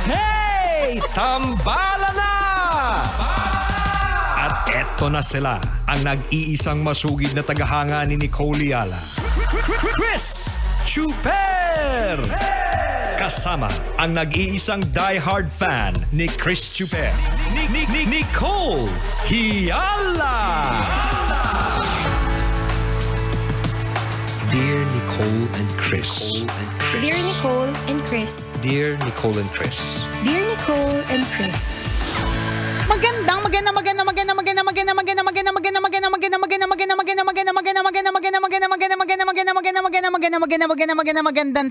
Hey! Tambala na! At eto na sila, ang nag-iisang masugid na tagahanga ni Nicole Yala. Chris Chuper! Kasama ang nag-iisang diehard fan ni Chris Chuper, Nicole Yala! Dear Nicole and Chris. Dear Nicole and Chris. Dear Nicole and Chris. Dear Nicole and Chris. Magandang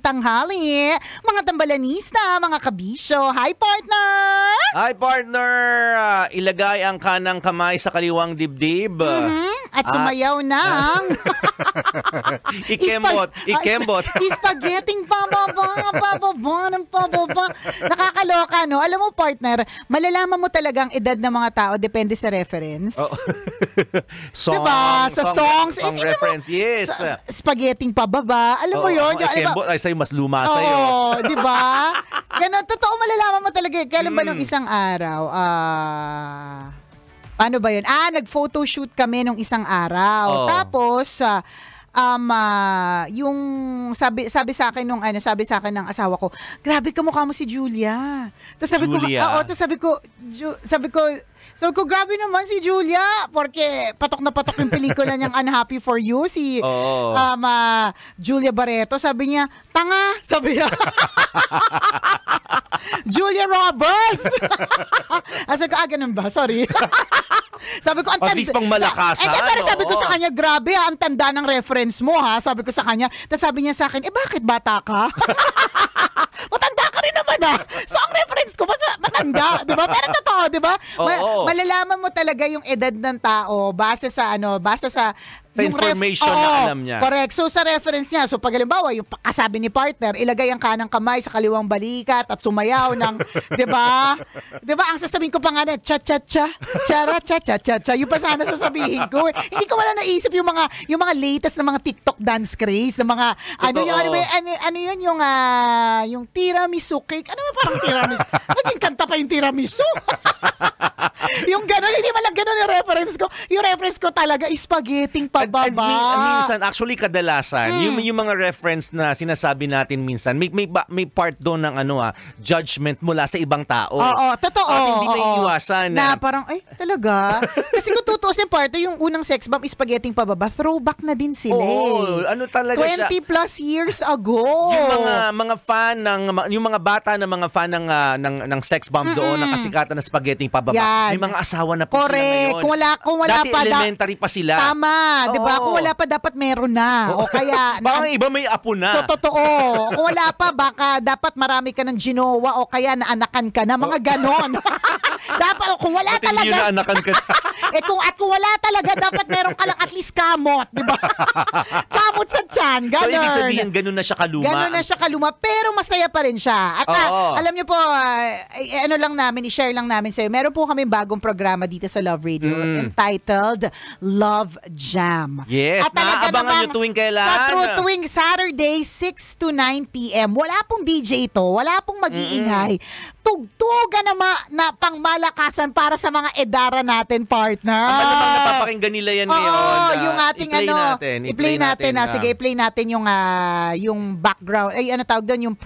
tanghali, mga tambalanista, mga kabisyo. Hi, partner! Hi, partner! Ilagay ang kanang kamay sa kaliwang dibdib. At sumayaw ng Ikembot. Spaghetting pababa. Nakakaloka, no? Alam mo, partner, malalaman mo talagang edad ng mga tao depende sa reference. Oh. Diba? Sa songs. Song reference, yes. Spaghetting pababa. Alam mo yun? Ikembot ay sa'yo, mas luma sa'yo. Oo, diba? Ganun, totoo, malalaman mo talaga. Kailan ba nung isang araw? Paano ba yun? Nag-photoshoot kami nung isang araw. Tapos, yung sabi sa akin ng asawa ko, grabe kamukha mo si Julia. Tapos sabi ko, grabe naman si Julia porque patok na patok yung pelikula niyang Unhappy for You, si Julia Barreto. Sabi niya, tanga, sabi niya. Julia Roberts. Sabi ko, ganun ba? Sorry. Sabi ko, at least pang malakasan. Pero sabi ko sa kanya, grabe ang tanda ng reference mo, ha? Sabi ko sa kanya. Tapos sabi niya sa akin, bakit bata ka? Matanda ka rin naman, ha? So ang reference ko, mas matanda, di ba? Pero totoo, di ba? Malalaman mo talaga yung edad ng tao base sa sa information na alam niya. Correct. So sa reference niya, so pag halimbawa, yung kasabi ni partner, ilagay ang kanang kamay sa kaliwang balikat at sumayaw ng, di ba? Di ba? Ang sasabihin ko pa nga na, cha-cha-cha, chara-cha-cha-cha-cha. Yung pa sana sasabihin ko. Hindi ko wala naisip yung mga latest na mga TikTok dance craze, na mga, yung tiramisu cake. Ano ba parang tiramisu? Naging kanta pa yung tiramisu. Yung gano'n, hindi man lang gano'n yung reference ko. Yung reference ko talaga is spaghetting pababa. Minsan, actually kadalasan, yung mga reference na sinasabi natin minsan, may part doon ng judgment mula sa ibang tao. Oo, totoo. At hindi may iwasan. Na parang, talaga? Kasi kung tutusin part, yung unang sex bomb is spaghetting pababa, throwback na din sila. Oo, talaga 20 siya. plus years ago. Yung mga fan yung mga bata na mga fan ng sex bomb doon, ng kasikatan na spaghetting pababa. Yan. May mga asawa na po sila ngayon. Kung wala dati pa elementary pa sila. Tama, 'di ba? Kung wala pa dapat meron na. O kaya baka iba may apo na. So totoo. Kung wala pa baka dapat marami ka ng ginawa o kaya naanakan ka na, mga ganon. Dapat kung wala talaga. Hindi naanakan ka na. kung wala talaga dapat meron ka lang at least kamot, 'di ba? Kamot sa tiyan, ganon. So ibig sabihin ganun na siya kaluma. Ganun na siya kaluma, pero masaya pa rin siya. At alam niyo po, i-share lang namin sa'yo. Meron po kami bagong programa dito sa Love Radio entitled Love Jam. Yes, at naabangan nyo tuwing kailan? Tuwing Saturday, 6 to 9 p.m. Wala pong DJ to, wala pong mag-iingay. Tugtugan na pangmalakasan para sa mga edara natin, partner. Malamang napapakinggan nila yan ngayon. Yung ating i-play natin. Sige, i-play natin yung background. Tawag doon, yung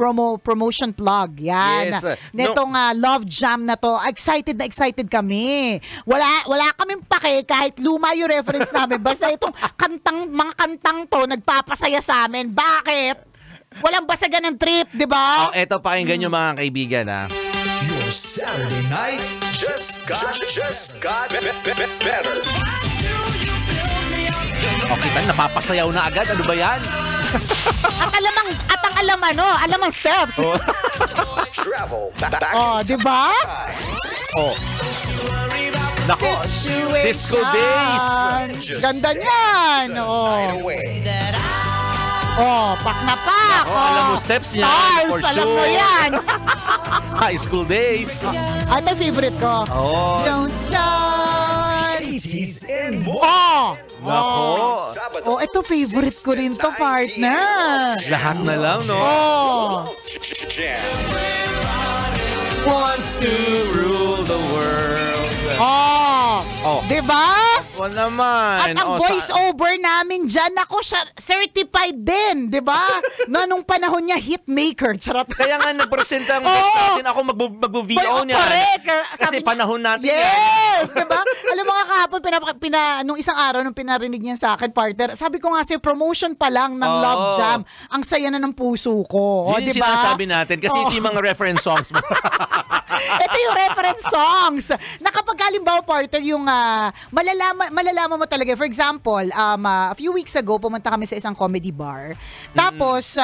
promotion plug. Yan. Yes. Netong Love Jam na to. Excited na excited kami. Wala kaming pake kahit luma yung reference namin. Basta itong mga kantang to nagpapasaya sa amin. Bakit? Walang basagan ng trip, di ba? Eto, pakinggan nyo mga kaibigan, ha? Your Saturday night just got better. Okay, napapasayaw na agad. Ano ba yan? Alamang steps. Travel back di ba? Nako, Disco Days. Ganda niyan. Pak na pak. Alam mo steps niya. Stars, for alam sure. mo yan. High School Days. Ito favorite ko. Don't start. 80s and more. Nako. Ito favorite ko rin to, partner. Lahat na lang, no? Jam. wants to rule the world. Oh. Diba? O naman. At ang voice-over namin dyan, ako, certified din, di ba? Na nung panahon niya, hitmaker. Charot. Kaya nga nagpresenta ang guest natin. Ako magbo-VO niya. Correct. Kasi panahon natin yes, di ba? Alam mo nga kahapon, nung isang araw, nung pinarinig niya sa akin, partner, sabi ko nga sa'yo, promotion pa lang ng Love Jam. Ang saya na ng puso ko. Yun yung sinasabi natin. Kasi ito yung mga reference songs mo. Ito yung reference songs. Na kapag halimbawa, partner, yung malalaman mo talaga. For example, a few weeks ago, pumunta kami sa isang comedy bar. Tapos,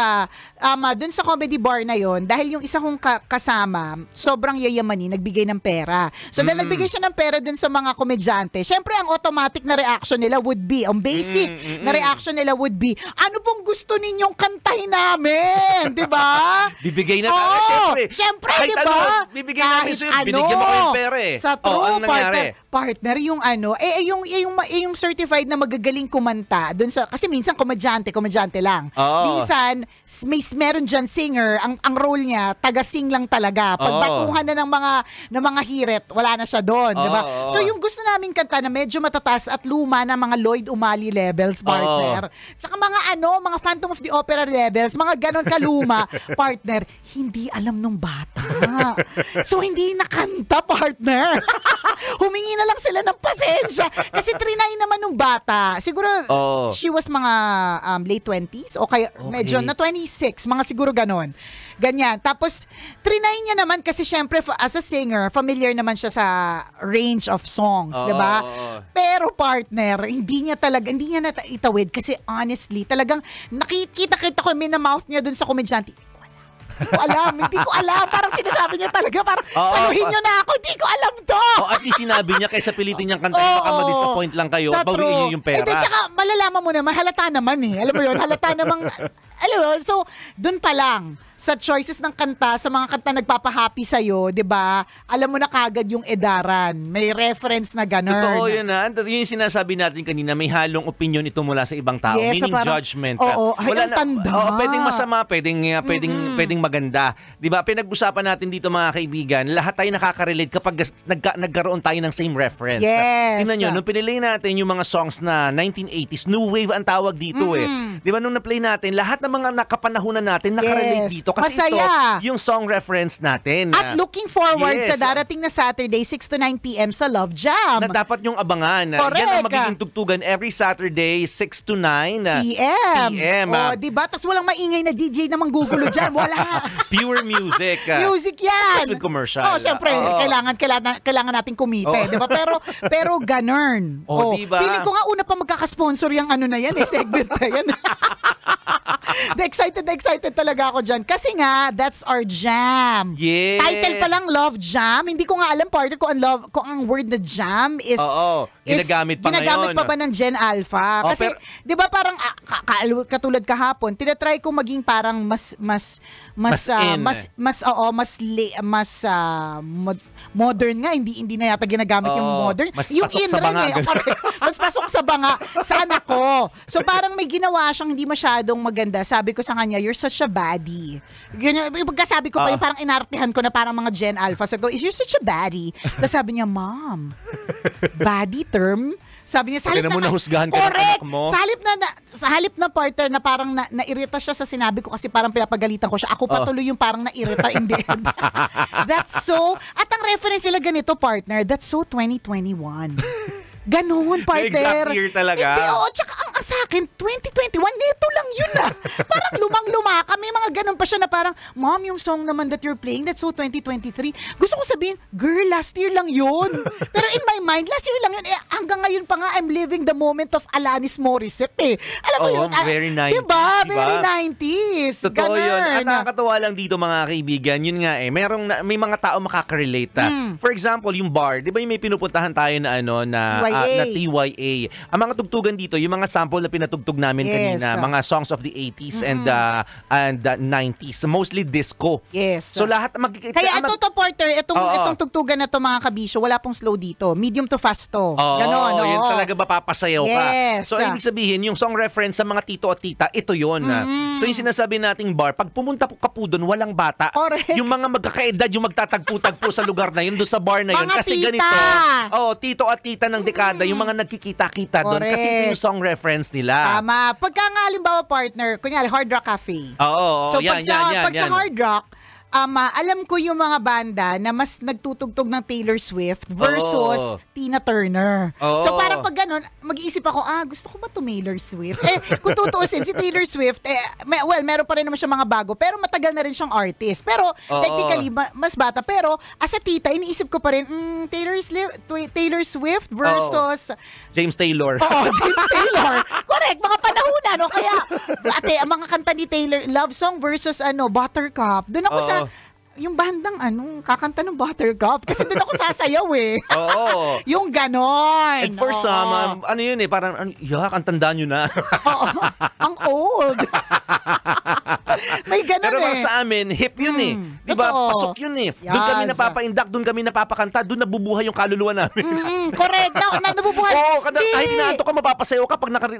dun sa comedy bar na yon, dahil yung isa kong kasama, sobrang yayamanin, nagbigay ng pera. So, dahil nagbigay siya ng pera dun sa mga komedyante, syempre, ang automatic na reaction nila would be, ang basic na reaction nila would be, ano pong gusto ninyong kantahin namin? Diba? Bibigay na tayo, syempre. Syempre, kahit diba? Ano, bibigay namin sa'yo, binigyan mo ko yung pera eh. Sa true, nangyari? partner, yung yung certified na magagaling kumanta dun sa, kasi minsan komedyante lang. Minsan meron diyan singer, ang role niya taga-sing lang talaga. Pagbatuhan na ng mga hirit, wala na siya doon, di ba? So yung gusto naming kanta na medyo matataas at luma na mga Lloyd Umali levels, partner. Tsaka mga Phantom of the Opera levels, mga ganon kaluma, partner, hindi alam nung bata. So hindi nakanta, partner. Humingi na lang sila ng pasensya. Kasi trinay naman nung bata. Siguro, she was mga late 20s o kaya medyo na 26. Mga siguro ganon. Ganyan. Tapos, trinay niya naman kasi syempre as a singer, familiar naman siya sa range of songs, di ba? Pero partner, hindi niya itawid kasi honestly, talagang nakikita ko mouth niya dun sa komedyante. Hindi ko alam. Parang sinasabi niya talaga, parang saluhin niyo na ako, hindi ko alam to. At least sinabi niya, kaysa pilitin niyang kantahin, baka ma-disappoint lang kayo, bawiin niyo yung pera. Tsaka malalaman mo naman, halata naman eh. Alam mo yun, halata namang, so, dun pa lang, sa choices ng kanta, sa mga kanta nagpapahappy sa'yo, di ba? Alam mo na kagad yung edaran. May reference na gano'n. Totoo yun na. Yun yung sinasabi natin kanina, may halong opinion ito mula sa ibang tao. Yes, meaning parang, judgment. Ang tanda. Pwedeng masama, pwedeng maganda. Di ba? Pinag-usapan natin dito mga kaibigan, lahat tayo nakaka-relate kapag nagkaroon tayo ng same reference. Yes. Tingnan nyo, nung pinilay natin yung mga songs na 1980s, new wave ang tawag dito eh. Di ba nung na-play natin, lahat ng mga nakapanahunan natin nakarelate dito. Kasi masaya. Ito, yung song reference natin. At looking forward sa darating na Saturday, 6 to 9 p.m. sa Love Jam. Na dapat yung abangan. Correct. Yan ang magiging tugtugan every Saturday, 6 to 9 p.m. Diba? Tapos walang maingay na DJ na manggugulo dyan. Wala. Pure music. Music yan. Plus with commercial. Siyempre, kailangan nating kumite. Diba? Pero ganun. Diba? Feeling ko nga una pa magkakasponsor yung ano na yan, segment na yan. Excited talaga ako dyan. Kasi nga, that's our jam. Yes. Title pa lang, Love Jam. Hindi ko nga alam, partner, kung ang word na jam is... Ginagamit pa ba ng Gen Alpha? Kasi, di ba parang, katulad kahapon, tinatry ko maging parang mas modern nga. Hindi na yata ginagamit yung modern. Mas yung pasok sa banga. Mas pasok sa banga. Sa anak ko. So parang may ginawa siyang hindi masyadong maganda. Sabi ko sa kanya, you're such a baddie. Pagkasabi ko pa yung parang inartihan ko na parang mga Gen Alpha. Sabi ko, you're such a baddie. Tapos sabi niya, Mom, baddie term? Sabi niya, sa halip na nahusgahan ka ng anak mo. Sa halip na partner na parang nairita siya sa sinabi ko kasi parang pinapagalitan ko siya. Ako patuloy yung parang nairita in the end. That's so, at ang reference sila ganito, partner, that's so 2021. Ganon, partner. Exact year talaga. Hindi, tsaka sa akin, 2021, neto lang yun ah. Parang lumang-luma kami, mga ganon pa siya na parang, Mom, yung song naman that you're playing, that's so 2023. Gusto ko sabihin, girl, last year lang yun. Pero in my mind, last year lang yun. Hanggang ngayon pa nga, I'm living the moment of Alanis Morissette eh. Alam mo yun? Very 90s. Diba? Very 90s. Totoo ganon. Yun. At nakakatawa lang dito mga kaibigan, yun nga eh, may mga tao makaka-relate. For example, yung bar, di ba yung may pinupuntahan tayo na TYA. Ang mga tugtugan dito, yung mga samples example na pinatugtog namin kanina, mga songs of the 80s and 90s, mostly disco. Yes. So lahat magkikita. Kaya ito to, Porter, itong tugtugan na to mga kabisyo, wala pong slow dito. Medium to fast to. Ganon, no? Yun talaga mapapasayaw ka. Yes. So ibig sabihin, yung song reference sa mga tito at tita, ito yun. So yung sinasabi nating bar, pag pumunta po ka po doon, walang bata. Correct. Yung mga magkakaedad, yung magtatagpo-tagpo sa lugar na yun, doon sa bar na yun. Mga Kasi tita. ganito, tito at tita ng dekada, yung mga nagkikita-kita doon. Kasi ito yung song reference nila. Tama. Pagka nga halimbawa partner, kunyari Hard Rock Cafe. Oo, So yan, pag sa Hard Rock, alam ko yung mga banda na mas nagtutugtog ng Taylor Swift versus Tina Turner. So parang pag ganun, mag-iisip ako, gusto ko ba to Taylor Swift? Kung tutuusin, si Taylor Swift, meron pa rin naman siya mga bago, pero matagal na rin siyang artist. Pero technically, mas bata. Pero as a tita, iniisip ko pa rin, Taylor Swift versus James Taylor. James Taylor. Correct, mga panahon no? Kaya, ang mga kanta ni Taylor, love song versus Buttercup. Doon ako sa yung bandang kakanta ng Buttercup. Kasi doon ako sasayaw yung ganon. And for some, yun parang, ang tanda nyo na. Ang old. May ganon Pero sa amin, hip yun Di ba? Pasok yun Doon kami napapaindak, doon kami napapakanta, doon nabubuhay yung kaluluwa namin. Correct. Nabubuhay. Kahit inaanto ka, mapapasayaw ka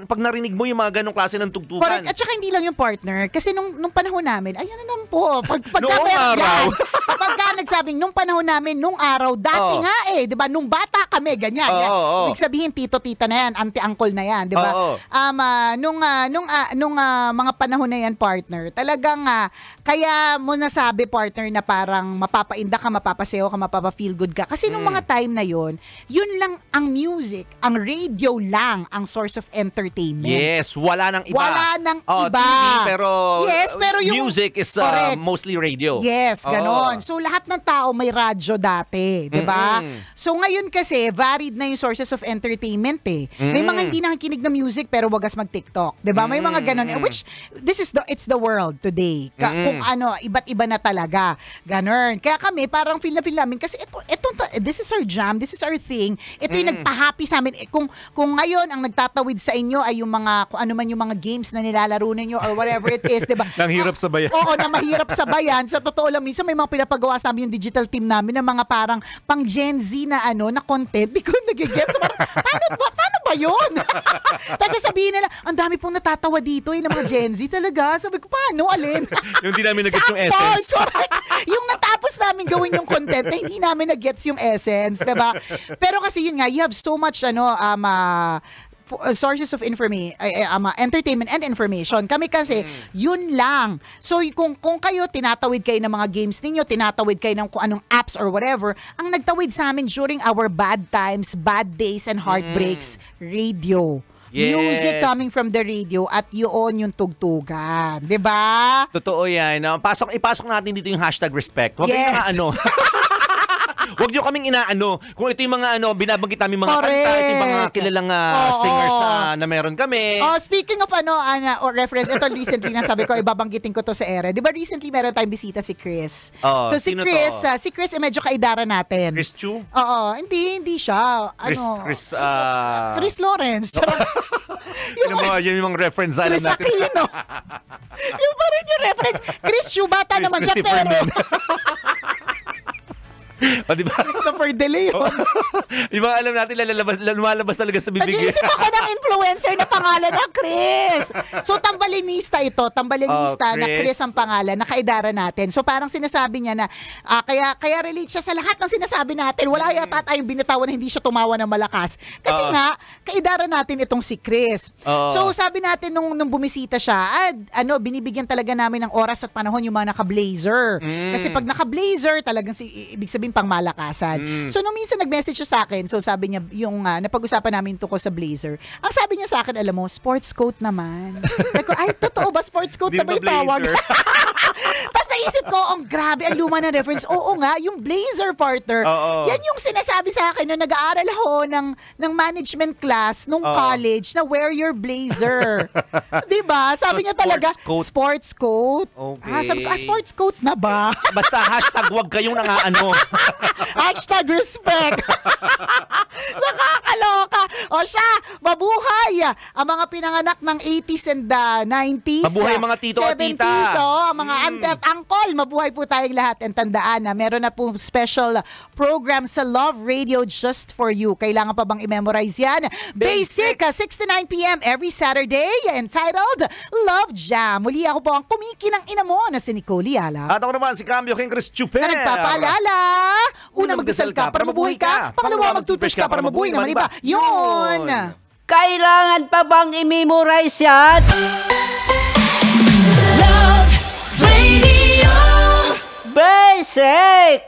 pag narinig mo yung mga ganong klase ng tugtugan. Correct. At saka hindi lang yung partner. Kasi nung panahon namin, ayan na naman po. Noong araw. Pagka nagsabing nung panahon namin, nung araw, dati nga di ba? Nung bata kami, ganyan. Ibig sabihin, tito-tita na yan, auntie-uncle na yan, di ba? Nung mga panahon na yan, partner, talagang kaya mo nasabi, partner, na parang mapapainda ka, mapapasayaw ka, mapapa-feel good ka. Kasi nung mga time na yun lang ang music, ang radio lang ang source of entertainment. Yes, wala nang iba. Wala nang iba. TV, pero yung music is mostly radio. Yes, ganon. So lahat ng tao may radyo dati, 'di ba? So ngayon kasi varied na yung sources of entertainment May mga hindi nakikinig ng music pero wagas mag-TikTok, 'di ba? May mga ganon which it's the world today. Kung iba't iba na talaga. Ganon. Kaya kami parang feel namin kasi ito this is our jam, this is our thing. Ito yung nagpa-happy sa amin. Kung ngayon ang nagtatawid sa inyo ay yung mga kung ano man yung mga games na nilalaro ninyo or whatever it is, 'di ba? Nang hirap sabayan. Oo, na mahirap sabayan. Sa totoo lang, minsan may mga pinapagawa sa amin yung digital team namin ng mga parang pang Gen Z na na content. Di ko nagigets. Paano ba yun? Tapos sasabihin nila, ang dami pong natatawa dito ng mga Gen Z talaga. Sabi ko, paano? Alin? Yung hindi namin nag-gets yung essence. Correct. Yung natapos namin gawin yung content na hindi namin nag-gets yung essence. Diba? Pero kasi yun nga, you have so much sources of entertainment and information. Kami kasi, yun lang. So, kung kayo, tinatawid kayo ng mga games ninyo, tinatawid kayo ng kung anong apps or whatever, ang nagtawid sa amin during our bad times, bad days, and heartbreaks, radio. Yes. Music coming from the radio at yun yung tugtugan. Diba? Totoo yan. Ipasok natin dito yung #respect. Huwag Yes. kayo Huwag nyo kaming kung ito yung mga binabanggit namin mga kanta, ito yung mga kilalang singers na meron kami. Speaking of or reference, ito recently na sabi ko, ibabanggitin ko to sa ere. Di ba recently meron tayong bisita si Chris? So si Chris medyo kaidara natin. Chris Chu? Oo, hindi siya. Chris Lawrence. Yun yung mga reference alam Chris natin. Aquino. Yung pa rin yung reference. Chris Chu, bata naman siya, pero Diba? Christopher De Leon. Diba alam natin lumalabas talaga sa bibig. Nag-iisip ako ng influencer na pangalan na Chris. So tambalinista ito, na Chris ang pangalan, nakaidara natin. So parang sinasabi niya na kaya relate siya sa lahat ng sinasabi natin. Wala yata tayong binitawan na hindi siya tumawa ng malakas. Kasi nga, kaidara natin itong si Chris. So sabi natin nung bumisita siya, binibigyan talaga namin ng oras at panahon yung mga naka-blazer. Kasi pag naka-blazer, talagang ibig sabihin pang malakasan. So nung minsan nag-message siya sa akin, so sabi niya yung napag-usapan namin tungkol sa blazer. Ang sabi niya sa akin, alam mo, sports coat naman. Ay, totoo ba sports coat na ba yung tawag? Tapos naisip ko, grabe, ang luma ng reference. Oo nga, yung blazer, partner. Oo. Yan yung sinasabi sa akin na nag-aaral ako ng management class nung college na wear your blazer. Diba? Sabi So, niya talaga, sports coat. sports coat. Okay. Sabi ko, sports coat na ba? Basta hashtag wag kayong nangaano. Hashtag respect. Nakakaloka. O siya, mabuhay. Ang mga pinanganak ng 80s and 90s. Mabuhay mga tito at tita. 70s, ang mga auntie at uncle. Mabuhay po tayong lahat. And tandaan na meron na po special program sa Love Radio just for you. Kailangan pa bang i-memorize yan? Basic, 6 to 9 p.m. every Saturday, entitled Love Jam. Muli ako po ang kumikinang ina mo na si Nicole Yala. At ako naman si Cambio King Chris Chuper. Na nagpapaalala. Una, magdasal ka para mabuhay ka. Pangalawa, mag-toothbrush ka para mabuhay naman iba. Yun! Kailangan pa bang i-memorize yan? Love Radio. Basic!